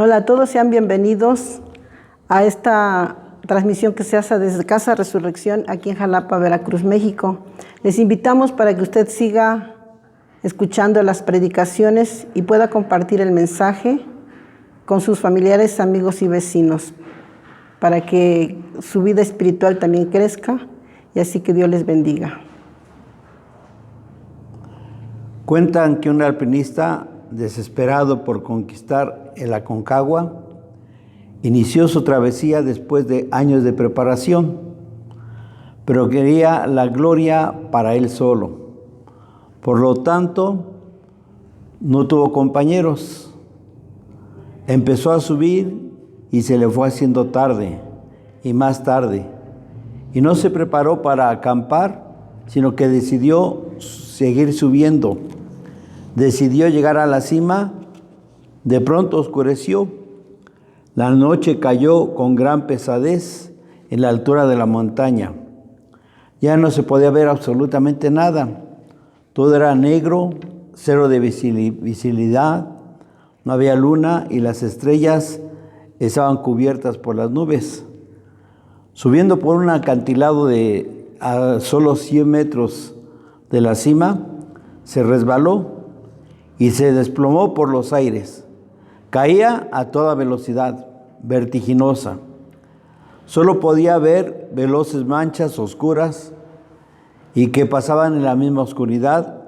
Hola a todos, sean bienvenidos a esta transmisión que se hace desde Casa Resurrección aquí en Jalapa, Veracruz, México. Les invitamos para que usted siga escuchando las predicaciones y pueda compartir el mensaje con sus familiares, amigos y vecinos, para que su vida espiritual también crezca y así que Dios les bendiga. Cuentan que un alpinista, desesperado por conquistar el Aconcagua, inició su travesía después de años de preparación, pero quería la gloria para él solo. Por lo tanto, no tuvo compañeros. Empezó a subir y se le fue haciendo tarde y más tarde. Y no se preparó para acampar, sino que decidió seguir subiendo. Decidió llegar a la cima. De pronto oscureció. La noche cayó con gran pesadez en la altura de la montaña. Ya no se podía ver absolutamente nada. Todo era negro, cero de visibilidad. No había luna y las estrellas estaban cubiertas por las nubes. Subiendo por un acantilado a solo 100 metros de la cima, se resbaló y se desplomó por los aires. Caía a toda velocidad, vertiginosa. Solo podía ver veloces manchas oscuras y que pasaban en la misma oscuridad,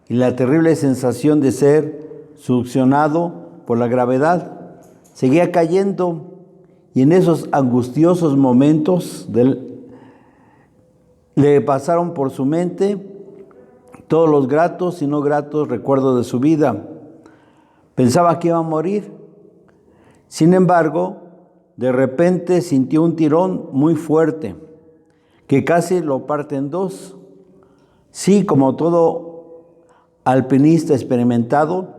y la terrible sensación de ser succionado por la gravedad. Seguía cayendo, y en esos angustiosos momentos le pasaron por su mente todos los gratos y no gratos recuerdos de su vida. Pensaba que iba a morir. Sin embargo, de repente sintió un tirón muy fuerte que casi lo parte en dos. Sí, como todo alpinista experimentado,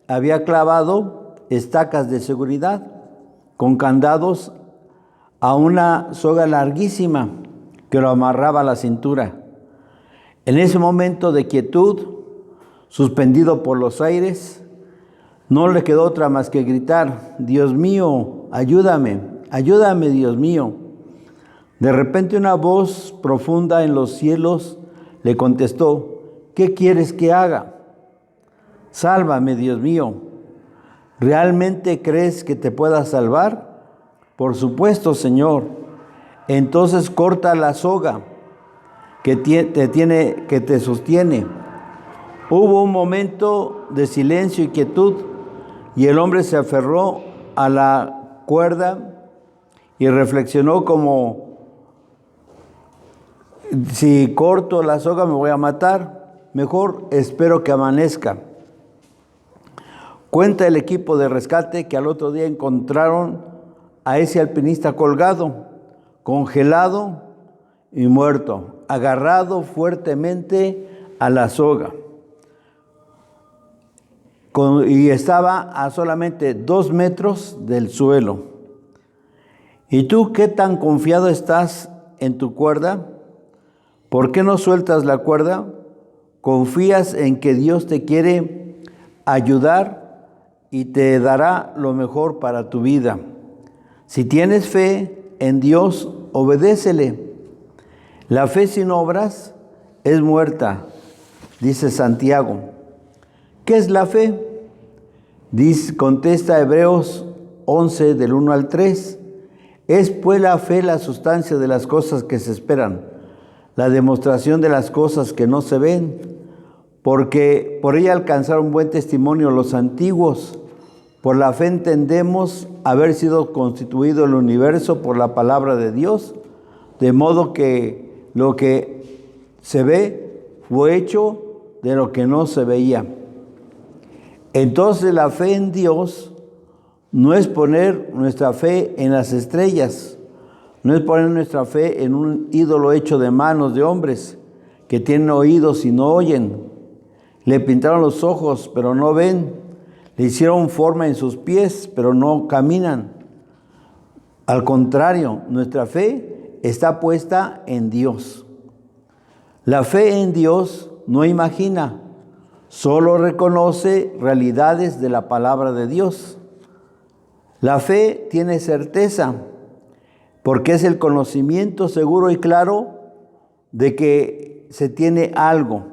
había clavado estacas de seguridad con candados a una soga larguísima que lo amarraba a la cintura. En ese momento de quietud, suspendido por los aires, no le quedó otra más que gritar: Dios mío, ayúdame, ayúdame, Dios mío. De repente una voz profunda en los cielos le contestó: ¿qué quieres que haga? Sálvame, Dios mío. ¿Realmente crees que te pueda salvar? Por supuesto, Señor. Entonces corta la soga que te sostiene. Hubo un momento de silencio y quietud, y el hombre se aferró a la cuerda y reflexionó como: si corto la soga me voy a matar, mejor espero que amanezca. Cuenta el equipo de rescate que al otro día encontraron a ese alpinista colgado, congelado y muerto, agarrado fuertemente a la soga. Y estaba a solamente 2 metros del suelo. ¿Y tú qué tan confiado estás en tu cuerda? ¿Por qué no sueltas la cuerda? ¿Confías en que Dios te quiere ayudar y te dará lo mejor para tu vida? Si tienes fe en Dios, obedécele. La fe sin obras es muerta, dice Santiago. ¿Qué es la fe? Contesta Hebreos 11, del 1 al 3. Es pues la fe la sustancia de las cosas que se esperan, la demostración de las cosas que no se ven, porque por ella alcanzaron buen testimonio los antiguos. Por la fe entendemos haber sido constituido el universo por la palabra de Dios, de modo que lo que se ve fue hecho de lo que no se veía. Entonces la fe en Dios no es poner nuestra fe en las estrellas, no es poner nuestra fe en un ídolo hecho de manos de hombres que tienen oídos y no oyen. Le pintaron los ojos, pero no ven. Le hicieron forma en sus pies, pero no caminan. Al contrario, nuestra fe está puesta en Dios. La fe en Dios no imagina, solo reconoce realidades de la palabra de Dios. La fe tiene certeza, porque es el conocimiento seguro y claro de que se tiene algo.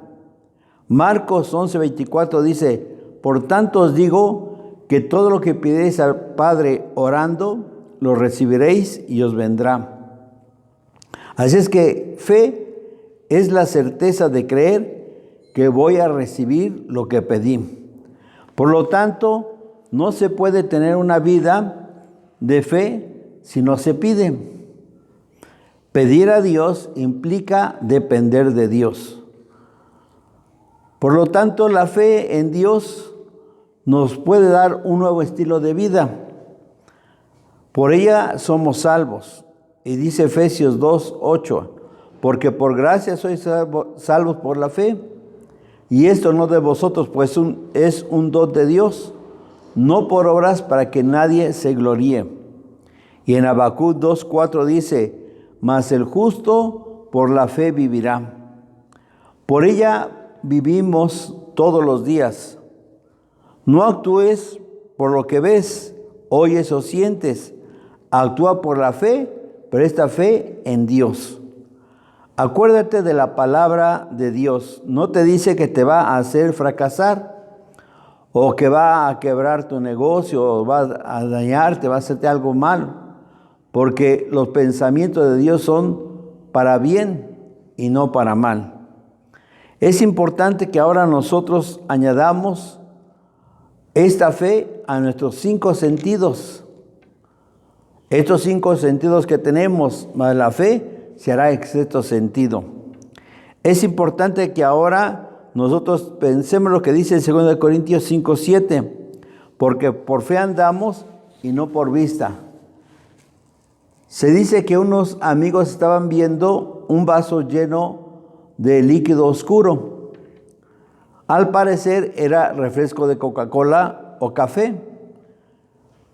Marcos 11:24 dice: por tanto os digo que todo lo que pidéis al Padre orando, lo recibiréis y os vendrá. Así es que fe es la certeza de creer que voy a recibir lo que pedí. Por lo tanto, no se puede tener una vida de fe si no se pide. Pedir a Dios implica depender de Dios. Por lo tanto, la fe en Dios nos puede dar un nuevo estilo de vida. Por ella somos salvos. Y dice Efesios 2:8, porque por gracia sois salvos por la fe. Y esto no de vosotros, pues es un don de Dios, no por obras para que nadie se gloríe. Y en Habacuc 2:4 dice: mas el justo por la fe vivirá. Por ella vivimos todos los días. No actúes por lo que ves, oyes o sientes. Actúa por la fe, pero esta fe en Dios. Acuérdate de la palabra de Dios. No te dice que te va a hacer fracasar, o que va a quebrar tu negocio, o va a dañarte, va a hacerte algo malo, porque los pensamientos de Dios son para bien y no para mal. Es importante que ahora nosotros añadamos esta fe a nuestros 5 sentidos. Estos 5 sentidos que tenemos, más la fe, se hará en sexto sentido. Es importante que ahora nosotros pensemos lo que dice en 2 Corintios 5:7, porque por fe andamos y no por vista. Se dice que unos amigos estaban viendo un vaso lleno de líquido oscuro. Al parecer era refresco de Coca-Cola o café.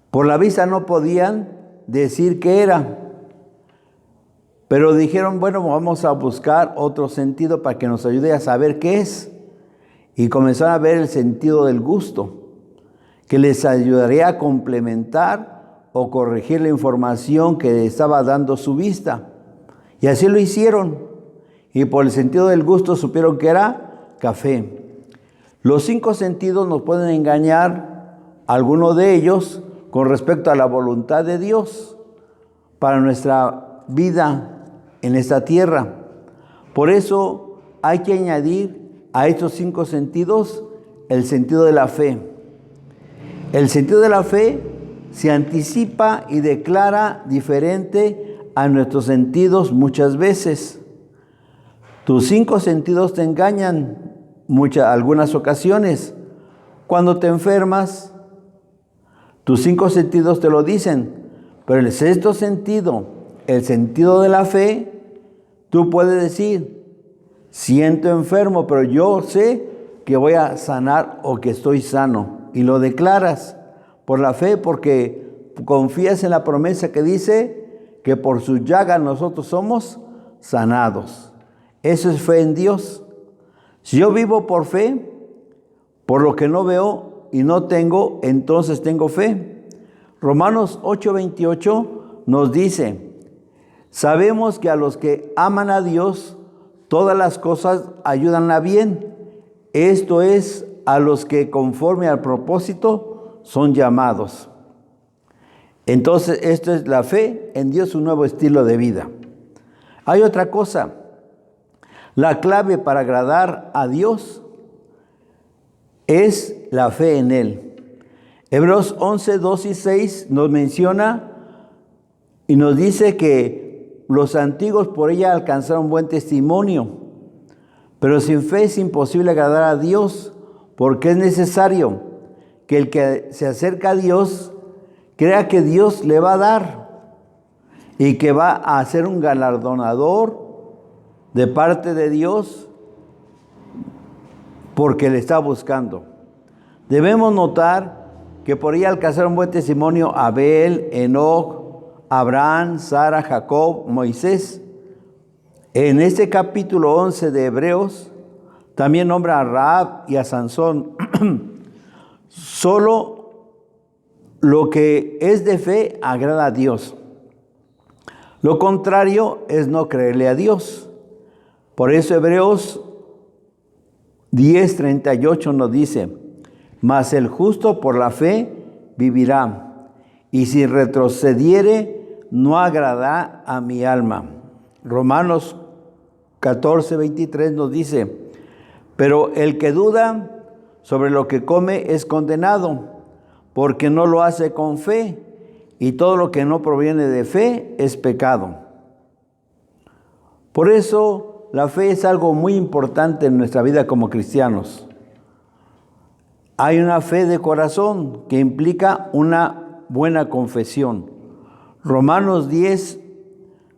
Por la vista no podían decir qué era. Pero dijeron, bueno, vamos a buscar otro sentido para que nos ayude a saber qué es. Y comenzaron a ver el sentido del gusto, que les ayudaría a complementar o corregir la información que estaba dando su vista. Y así lo hicieron. Y por el sentido del gusto supieron que era café. Los 5 sentidos nos pueden engañar, alguno de ellos, con respecto a la voluntad de Dios para nuestra vida en esta tierra. Por eso hay que añadir a estos 5 sentidos el sentido de la fe. El sentido de la fe se anticipa y declara diferente a nuestros sentidos muchas veces. Tus 5 sentidos te engañan algunas ocasiones. Cuando te enfermas, tus 5 sentidos te lo dicen, pero el sexto sentido, el sentido de la fe, tú puedes decir, siento enfermo, pero yo sé que voy a sanar o que estoy sano. Y lo declaras por la fe, porque confías en la promesa que dice que por su llaga nosotros somos sanados. Eso es fe en Dios. Si yo vivo por fe, por lo que no veo y no tengo, entonces tengo fe. Romanos 8:28 nos dice, sabemos que a los que aman a Dios, todas las cosas ayudan a bien. Esto es, a los que conforme al propósito son llamados. Entonces, esto es la fe en Dios, un nuevo estilo de vida. Hay otra cosa. La clave para agradar a Dios es la fe en Él. Hebreos 11:2 y 6 nos menciona y nos dice que los antiguos por ella alcanzaron buen testimonio. Pero sin fe es imposible agradar a Dios, porque es necesario que el que se acerca a Dios crea que Dios le va a dar y que va a ser un galardonador de parte de Dios porque le está buscando. Debemos notar que por ella alcanzaron buen testimonio Abel, Enoc, Abraham, Sara, Jacob, Moisés. En este capítulo 11 de Hebreos también nombra a Rahab y a Sansón. Solo lo que es de fe agrada a Dios. Lo contrario es no creerle a Dios. Por eso Hebreos 10:38 nos dice: mas el justo por la fe vivirá, y si retrocediere, no agradará a mi alma. Romanos 14:23 nos dice: pero el que duda sobre lo que come es condenado, porque no lo hace con fe, y todo lo que no proviene de fe es pecado. Por eso la fe es algo muy importante en nuestra vida como cristianos. Hay una fe de corazón que implica una buena confesión. Romanos 10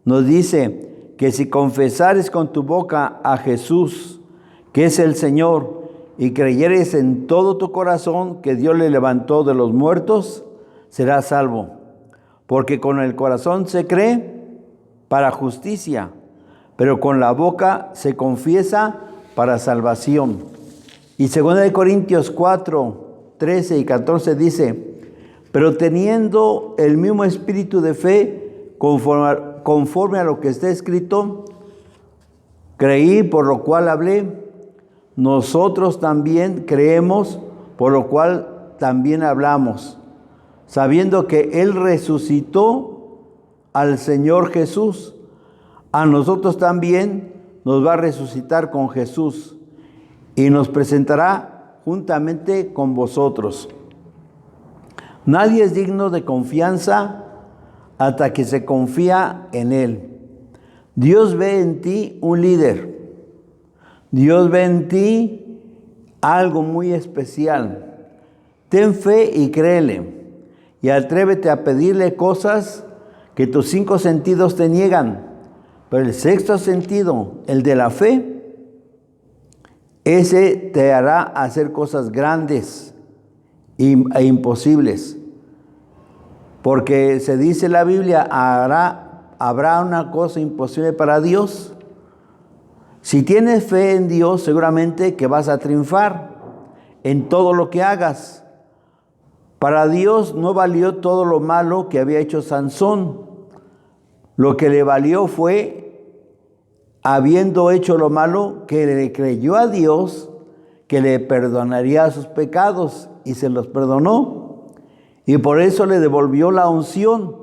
nos dice que si confesares con tu boca a Jesús, que es el Señor, y creyeres en todo tu corazón que Dios le levantó de los muertos, serás salvo. Porque con el corazón se cree para justicia, pero con la boca se confiesa para salvación. Y 2 Corintios 4:13 y 14 dice: pero teniendo el mismo espíritu de fe, conforme a lo que está escrito, creí, por lo cual hablé. Nosotros también creemos, por lo cual también hablamos, sabiendo que Él resucitó al Señor Jesús. A nosotros también nos va a resucitar con Jesús y nos presentará juntamente con vosotros. Nadie es digno de confianza hasta que se confía en Él. Dios ve en ti un líder. Dios ve en ti algo muy especial. Ten fe y créele. Y atrévete a pedirle cosas que tus 5 sentidos te niegan. Pero el sexto sentido, el de la fe, ese te hará hacer cosas grandes e imposibles. Porque se dice en la Biblia, ¿habrá una cosa imposible para Dios? Si tienes fe en Dios, seguramente que vas a triunfar en todo lo que hagas. Para Dios no valió todo lo malo que había hecho Sansón. Lo que le valió fue, habiendo hecho lo malo, que le creyó a Dios, que le perdonaría sus pecados, y se los perdonó. Y por eso le devolvió la unción,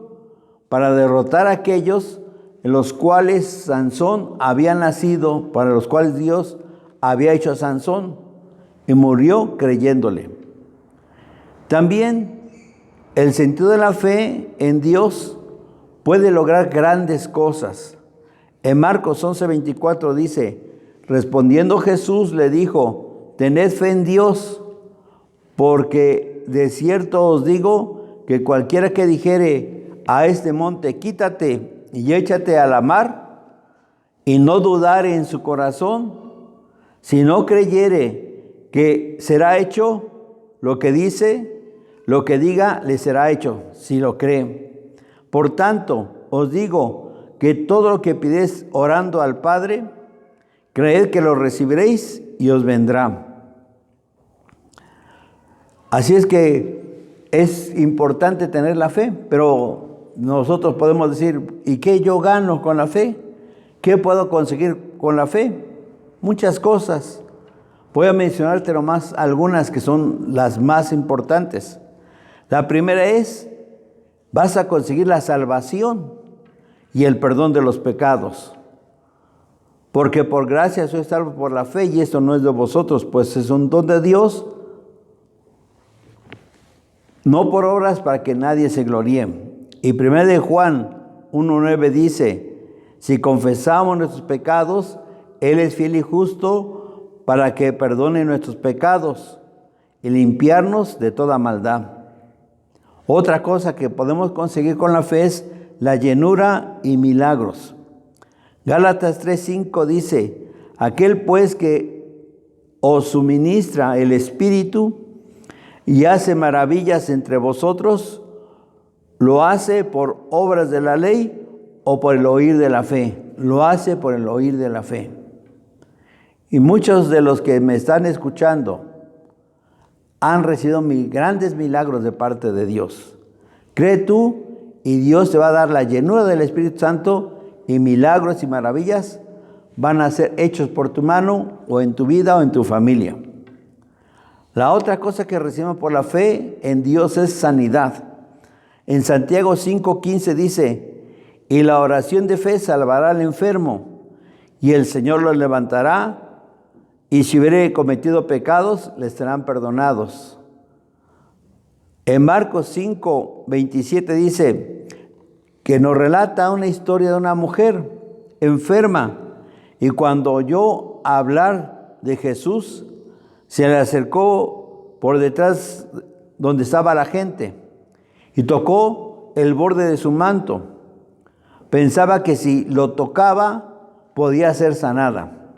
para derrotar a aquellos en los cuales Sansón había nacido, para los cuales Dios había hecho a Sansón, y murió creyéndole. También el sentido de la fe en Dios puede lograr grandes cosas. En Marcos 11:24 dice: respondiendo Jesús le dijo: tened fe en Dios, porque de cierto os digo que cualquiera que dijere a este monte, quítate y échate a la mar, y no dudare en su corazón, si no creyere que será hecho lo que dice, lo que diga le será hecho, si lo cree. Por tanto, os digo que todo lo que pides orando al Padre, creed que lo recibiréis y os vendrá. Así es que es importante tener la fe, pero nosotros podemos decir, ¿y qué yo gano con la fe? ¿Qué puedo conseguir con la fe? Muchas cosas. Voy a mencionarte nomás algunas que son las más importantes. La primera es, vas a conseguir la salvación y el perdón de los pecados. Porque por gracia sois salvos por la fe, y esto no es de vosotros, pues es un don de Dios, no por obras para que nadie se gloríe. Y 1 Juan 1:9 dice: si confesamos nuestros pecados, Él es fiel y justo para que perdone nuestros pecados y limpiarnos de toda maldad. Otra cosa que podemos conseguir con la fe es la llenura y milagros. Gálatas 3:5 dice: aquel pues que os suministra el Espíritu y hace maravillas entre vosotros, ¿lo hace por obras de la ley o por el oír de la fe? Lo hace por el oír de la fe. Y muchos de los que me están escuchando han recibido grandes milagros de parte de Dios. Cree tú y Dios te va a dar la llenura del Espíritu Santo y milagros y maravillas van a ser hechos por tu mano o en tu vida o en tu familia. La otra cosa que recibimos por la fe en Dios es sanidad. En Santiago 5:15 dice, y la oración de fe salvará al enfermo, y el Señor lo levantará, y si hubiere cometido pecados, les serán perdonados. En Marcos 5:27 dice que nos relata una historia de una mujer enferma, y cuando oyó hablar de Jesús, se le acercó por detrás donde estaba la gente y tocó el borde de su manto. Pensaba que si lo tocaba podía ser sanada.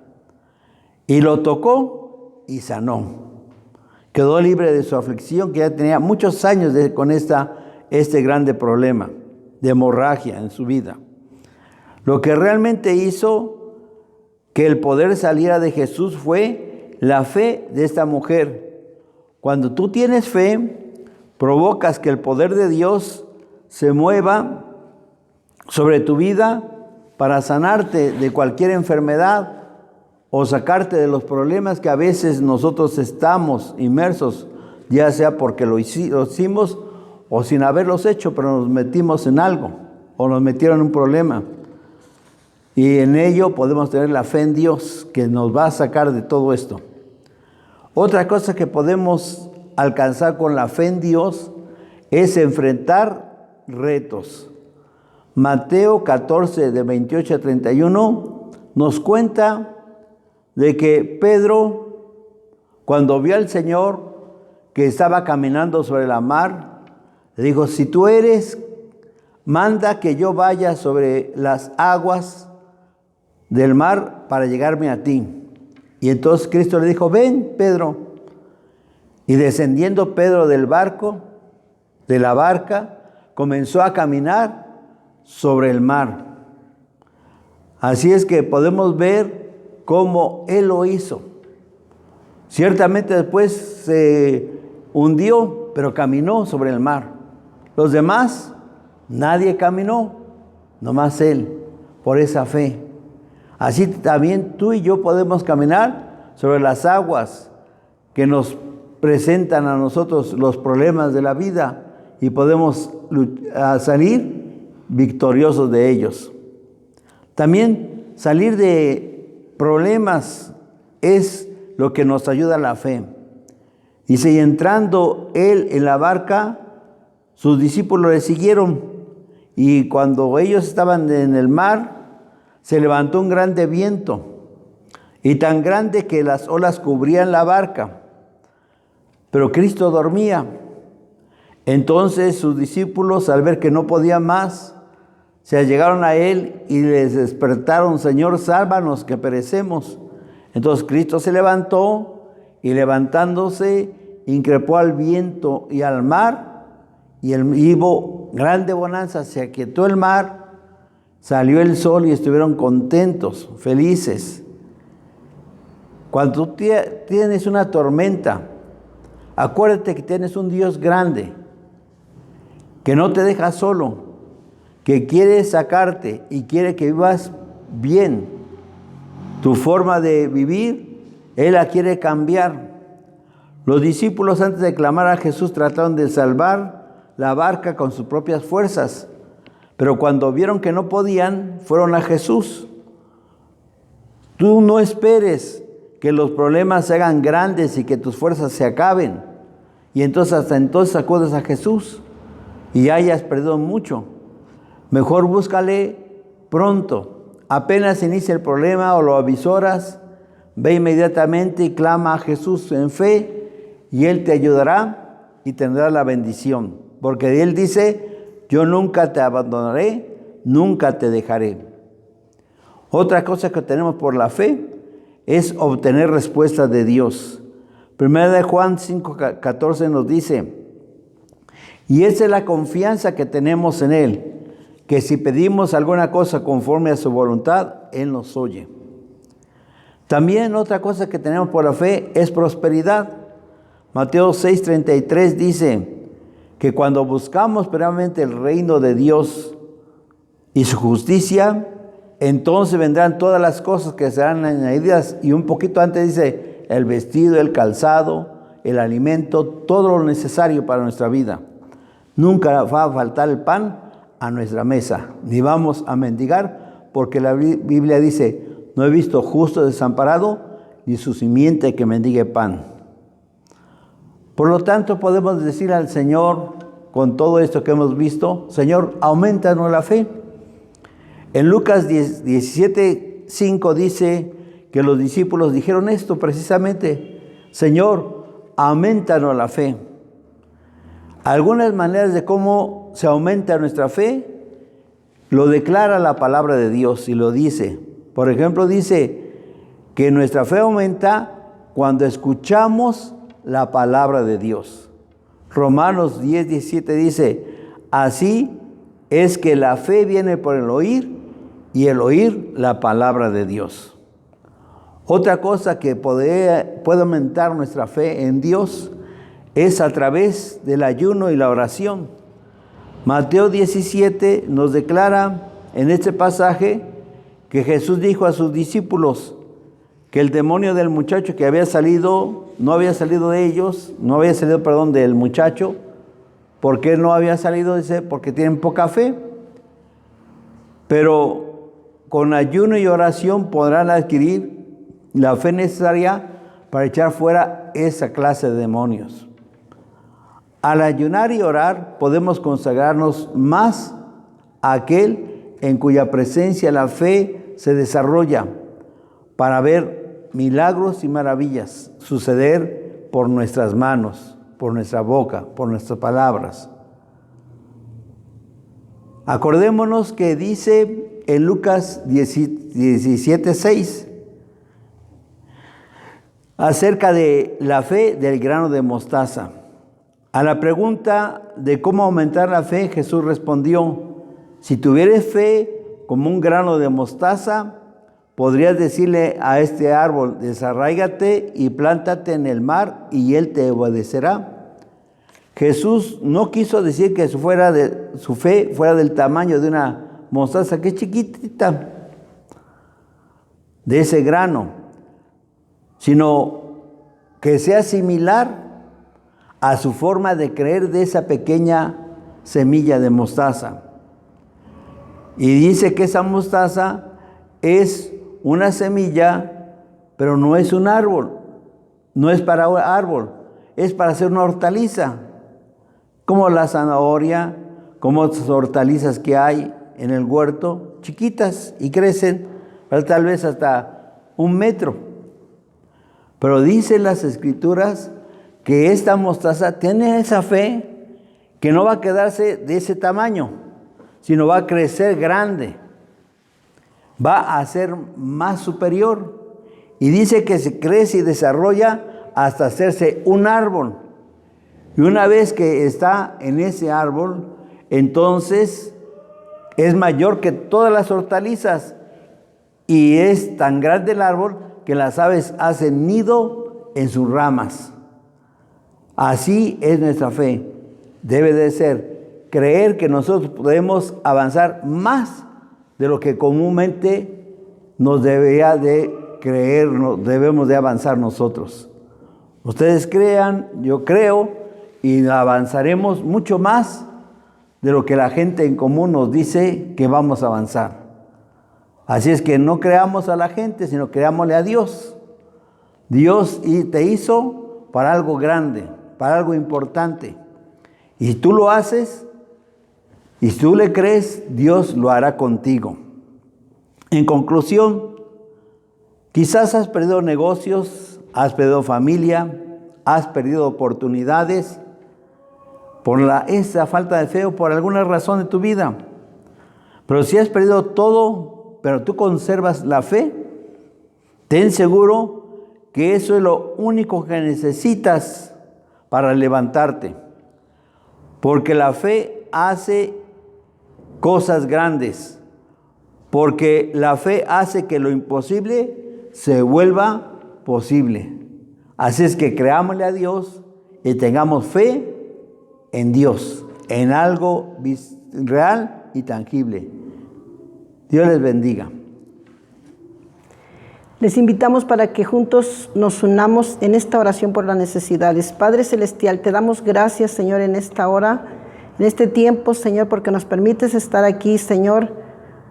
Y lo tocó y sanó. Quedó libre de su aflicción, que ya tenía muchos años con este grande problema de hemorragia en su vida. Lo que realmente hizo que el poder saliera de Jesús fue la fe de esta mujer. Cuando tú tienes fe, provocas que el poder de Dios se mueva sobre tu vida para sanarte de cualquier enfermedad o sacarte de los problemas que a veces nosotros estamos inmersos, ya sea porque lo hicimos o sin haberlos hecho, pero nos metimos en algo o nos metieron en un problema. Y en ello podemos tener la fe en Dios que nos va a sacar de todo esto. Otra cosa que podemos alcanzar con la fe en Dios es enfrentar retos. Mateo 14, de 28 a 31, nos cuenta de que Pedro, cuando vio al Señor que estaba caminando sobre la mar, le dijo, si tú eres, manda que yo vaya sobre las aguas del mar para llegarme a ti. Y entonces Cristo le dijo, ven, Pedro. Y descendiendo Pedro de la barca, comenzó a caminar sobre el mar. Así es que podemos ver cómo Él lo hizo. Ciertamente después se hundió, pero caminó sobre el mar. Los demás, nadie caminó, nomás Él, por esa fe. Así también tú y yo podemos caminar sobre las aguas que nos presentan a nosotros los problemas de la vida y podemos salir victoriosos de ellos. También salir de problemas es lo que nos ayuda a la fe. Dice, y entrando él en la barca, sus discípulos le siguieron, y cuando ellos estaban en el mar, se levantó un grande viento, y tan grande que las olas cubrían la barca. Pero Cristo dormía. Entonces sus discípulos, al ver que no podían más, se allegaron a él y les despertaron, Señor, sálvanos que perecemos. Entonces Cristo se levantó y levantándose, increpó al viento y al mar, y hubo grande bonanza, se aquietó el mar, salió el sol y estuvieron contentos, felices. Cuando tú tienes una tormenta, acuérdate que tienes un Dios grande, que no te deja solo, que quiere sacarte y quiere que vivas bien. Tu forma de vivir, Él la quiere cambiar. Los discípulos, antes de clamar a Jesús, trataron de salvar la barca con sus propias fuerzas, pero cuando vieron que no podían, fueron a Jesús. Tú no esperes que los problemas se hagan grandes y que tus fuerzas se acaben, y entonces hasta entonces acudes a Jesús y hayas perdido mucho. Mejor búscale pronto. Apenas inicia el problema o lo avisoras, ve inmediatamente y clama a Jesús en fe, y Él te ayudará y tendrá la bendición. Porque Él dice, yo nunca te abandonaré, nunca te dejaré. Otra cosa que tenemos por la fe es obtener respuesta de Dios. Primera de Juan 5:14 nos dice, y esa es la confianza que tenemos en Él, que si pedimos alguna cosa conforme a su voluntad, Él nos oye. También otra cosa que tenemos por la fe es prosperidad. Mateo 6:33 dice que cuando buscamos primeramente el reino de Dios y su justicia, entonces vendrán todas las cosas que serán añadidas. Y un poquito antes dice el vestido, el calzado, el alimento, todo lo necesario para nuestra vida. Nunca va a faltar el pan a nuestra mesa, ni vamos a mendigar, porque la Biblia dice, no he visto justo desamparado, ni su simiente que mendigue pan. Por lo tanto, podemos decir al Señor, con todo esto que hemos visto, Señor, aumentanos la fe. En Lucas 17:5 dice que los discípulos dijeron esto precisamente, Señor, aumentanos la fe. Algunas maneras de cómo se aumenta nuestra fe, lo declara la palabra de Dios y lo dice. Por ejemplo, dice que nuestra fe aumenta cuando escuchamos la palabra de Dios. Romanos 10:17 dice, así es que la fe viene por el oír y el oír la palabra de Dios. Otra cosa que puede aumentar nuestra fe en Dios es a través del ayuno y la oración. Mateo 17 nos declara en este pasaje que Jesús dijo a sus discípulos que el demonio del muchacho que había salido, no había salido de ellos, del muchacho. ¿Por qué no había salido? Dice, porque tienen poca fe. Pero con ayuno y oración podrán adquirir la fe necesaria para echar fuera esa clase de demonios. Al ayunar y orar podemos consagrarnos más a aquel en cuya presencia la fe se desarrolla para ver milagros y maravillas suceder por nuestras manos, por nuestra boca, por nuestras palabras. Acordémonos que dice en Lucas 17:6 acerca de la fe del grano de mostaza. A la pregunta de cómo aumentar la fe, Jesús respondió, si tuvieres fe como un grano de mostaza, podrías decirle a este árbol, desarráigate y plántate en el mar y él te obedecerá. Jesús no quiso decir que su fe fuera del tamaño de una mostaza, que es chiquitita, de ese grano, sino que sea similar a su forma de creer de esa pequeña semilla de mostaza. Y dice que esa mostaza es una semilla, pero no es un árbol, no es para un árbol, es para hacer una hortaliza, como la zanahoria, como otras hortalizas que hay en el huerto, chiquitas y crecen, tal vez hasta 1 metro. Pero dicen las Escrituras que esta mostaza tiene esa fe que no va a quedarse de ese tamaño, sino va a crecer grande, va a ser más superior. Y dice que se crece y desarrolla hasta hacerse un árbol. Y una vez que está en ese árbol, entonces es mayor que todas las hortalizas. Y es tan grande el árbol que las aves hacen nido en sus ramas. Así es nuestra fe. Debe de ser creer que nosotros podemos avanzar más de lo que comúnmente nos debería de creer, debemos de avanzar nosotros. Ustedes crean, yo creo, y avanzaremos mucho más de lo que la gente en común nos dice que vamos a avanzar. Así es que no creamos a la gente, sino creámosle a Dios. Dios te hizo para algo grande, para algo importante. Y si tú lo haces, y si tú le crees, Dios lo hará contigo. En conclusión, quizás has perdido negocios, has perdido familia, has perdido oportunidades por esa falta de fe o por alguna razón de tu vida. Pero si has perdido todo, pero tú conservas la fe, ten seguro que eso es lo único que necesitas para levantarte. Porque la fe hace cosas grandes. Porque la fe hace que lo imposible se vuelva posible. Así es que creámosle a Dios y tengamos fe en Dios, en algo real y tangible. Dios les bendiga. Les invitamos para que juntos nos unamos en esta oración por las necesidades. Padre Celestial, te damos gracias, Señor, en esta hora, en este tiempo, Señor, porque nos permites estar aquí, Señor,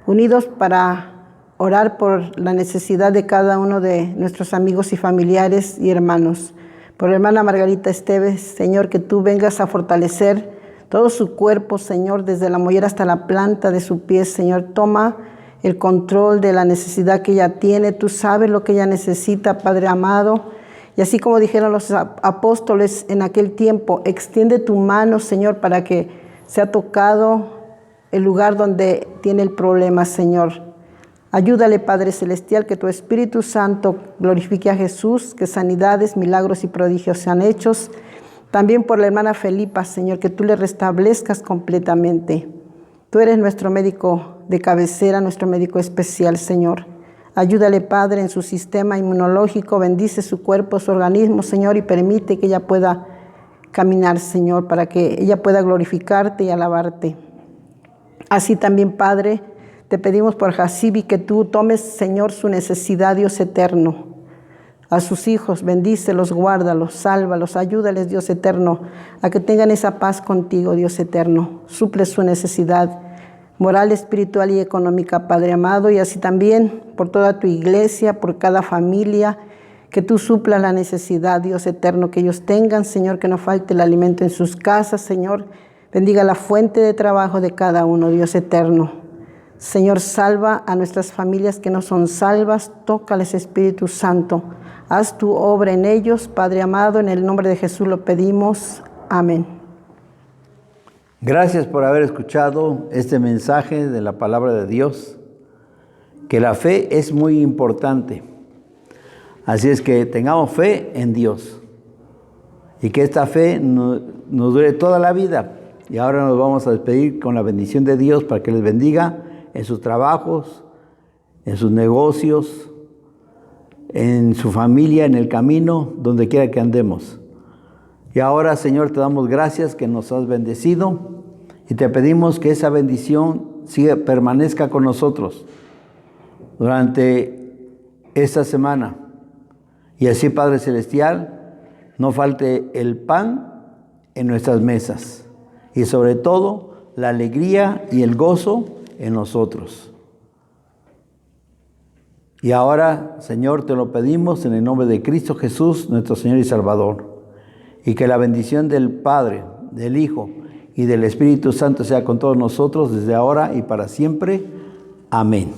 unidos para orar por la necesidad de cada uno de nuestros amigos y familiares y hermanos. Por la hermana Margarita Esteves, Señor, que tú vengas a fortalecer todo su cuerpo, Señor, desde la mollera hasta la planta de su pie, Señor. Toma el control de la necesidad que ella tiene. Tú sabes lo que ella necesita, Padre amado. Y así como dijeron los apóstoles en aquel tiempo, extiende tu mano, Señor, para que sea tocado el lugar donde tiene el problema, Señor. Ayúdale, Padre Celestial, que tu Espíritu Santo glorifique a Jesús, que sanidades, milagros y prodigios sean hechos. También por la hermana Felipa, Señor, que tú le restablezcas completamente. Tú eres nuestro médico de cabecera, nuestro médico especial, Señor. Ayúdale, Padre, en su sistema inmunológico, bendice su cuerpo, su organismo, Señor, y permite que ella pueda caminar, Señor, para que ella pueda glorificarte y alabarte. Así también, Padre, te pedimos por Jasibi que tú tomes, Señor, su necesidad, Dios eterno. A sus hijos, bendícelos, guárdalos, sálvalos, ayúdales, Dios eterno, a que tengan esa paz contigo, Dios eterno. Suple su necesidad moral, espiritual y económica, Padre amado, y así también por toda tu iglesia, por cada familia, que tú supla la necesidad, Dios eterno, que ellos tengan, Señor, que no falte el alimento en sus casas, Señor. Bendiga la fuente de trabajo de cada uno, Dios eterno. Señor, salva a nuestras familias que no son salvas, tócales, Espíritu Santo. Haz tu obra en ellos, Padre amado, en el nombre de Jesús lo pedimos. Amén. Gracias por haber escuchado este mensaje de la palabra de Dios, que la fe es muy importante. Así es que tengamos fe en Dios y que esta fe nos dure toda la vida. Y ahora nos vamos a despedir con la bendición de Dios para que les bendiga en sus trabajos, en sus negocios, en su familia, en el camino, donde quiera que andemos. Y ahora, Señor, te damos gracias que nos has bendecido y te pedimos que esa bendición permanezca con nosotros durante esta semana. Y así, Padre Celestial, no falte el pan en nuestras mesas y sobre todo la alegría y el gozo en nosotros. Y ahora, Señor, te lo pedimos en el nombre de Cristo Jesús, nuestro Señor y Salvador. Y que la bendición del Padre, del Hijo y del Espíritu Santo sea con todos nosotros desde ahora y para siempre. Amén.